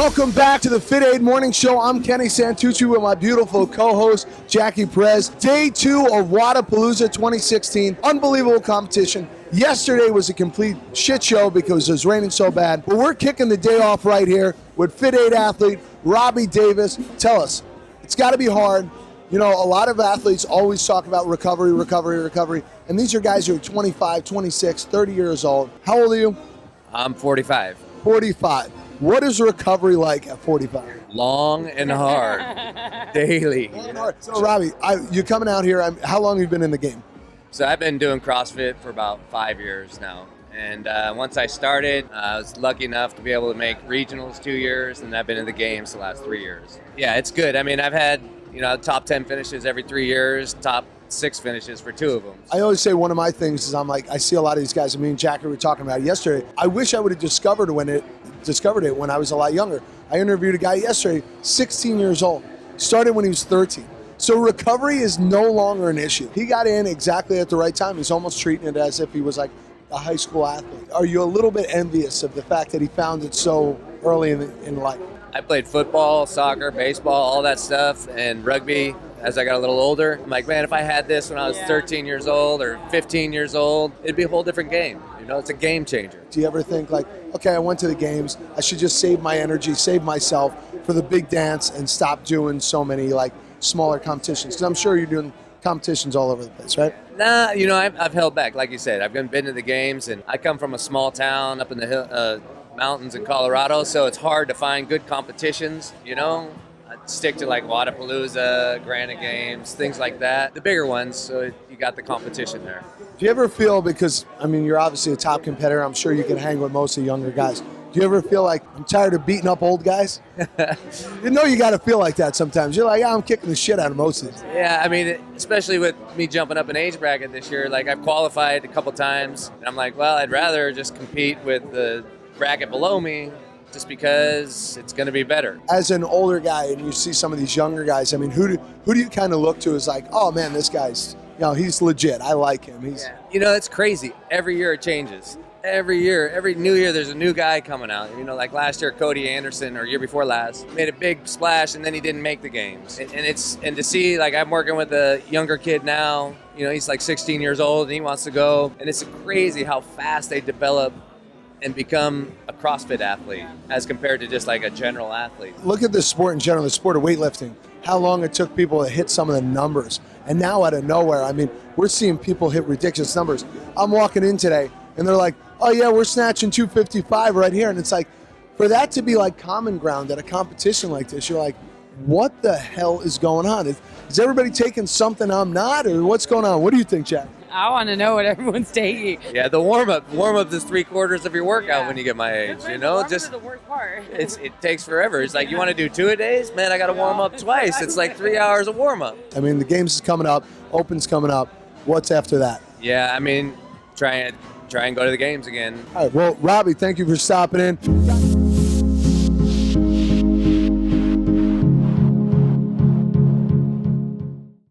Welcome back to the FitAID Morning Show. I'm Kenny Santucci with my beautiful co-host, Jackie Perez. Day 2 of Wodapalooza 2016. Unbelievable competition. Yesterday was a complete shit show because it was raining so bad. But we're kicking the day off right here with FitAID athlete Robbie Davis. Tell us, it's got to be hard. You know, a lot of athletes always talk about recovery. And these are guys who are 25, 26, 30 years old. How old are you? I'm 45. 45. What is recovery like at 45? Long and hard. Daily. Long and hard. So, Robbie, you're coming out here. How long have you been in the game? So I've been doing CrossFit for about 5 years now. And once I started, I was lucky enough to be able to make regionals 2 years, and I've been in the games the last 3 years. Yeah, it's good. I mean, I've had, top 10 finishes every 3 years, top 6 finishes for 2 of them. I always say one of my things is I see a lot of these guys. Me and Jackie were talking about it yesterday. I wish I would have discovered it when I was a lot younger. I interviewed a guy yesterday, 16 years old, started when he was 13. So recovery is no longer an issue. He got in exactly at the right time. He's almost treating it as if he was like a high school athlete. Are you a little bit envious of the fact that he found it so early in life? I played football, soccer, baseball, all that stuff, and rugby as I got a little older. I'm like, man, if I had this when I was 13 years old or 15 years old, it'd be a whole different game. It's a game changer. Do you ever think like, okay, I went to the games, I should just save my energy, save myself for the big dance and stop doing so many like smaller competitions? Because I'm sure you're doing competitions all over the place, right? Nah, I've held back. Like you said, I've been to the games, and I come from a small town up in the mountains in Colorado, so it's hard to find good competitions, I stick to like Wodapalooza, Granite Games, things like that, the bigger ones, so you got the competition there. Do you ever feel, because you're obviously a top competitor, I'm sure you can hang with most of the younger guys, do you ever feel like, I'm tired of beating up old guys? You got to feel like that sometimes. You're like, I'm kicking the shit out of most of these. Yeah, especially with me jumping up in age bracket this year, like I've qualified a couple times, and I'm like, well, I'd rather just compete with the bracket below me just because it's going to be better. As an older guy and you see some of these younger guys, who do you kind of look to as like, oh man, this guy's, he's legit. I like him. It's crazy. Every year it changes. Every new year there's a new guy coming out. Like last year, Cody Anderson, or year before last, made a big splash and then he didn't make the games. And to see, like, I'm working with a younger kid now, he's like 16 years old and he wants to go. And it's crazy how fast they develop and become a CrossFit athlete as compared to just like a general athlete. Look at the sport in general, the sport of weightlifting, how long it took people to hit some of the numbers. And now out of nowhere, we're seeing people hit ridiculous numbers. I'm walking in today and they're like, oh yeah, we're snatching 255 right here. And it's like, for that to be like common ground at a competition like this, you're like, what the hell is going on? Is everybody taking something I'm not, or what's going on? What do you think, Jack? I want to know what everyone's taking. Yeah, the warm-up is 3/4 of your workout when you get my age, Just the worst part. It takes forever. It's like, you want to do 2 a days? Man, I got to warm up twice. It's like 3 hours of warm-up. The games is coming up, Open's coming up. What's after that? Yeah, try and go to the games again. All right, well, Robbie, thank you for stopping in.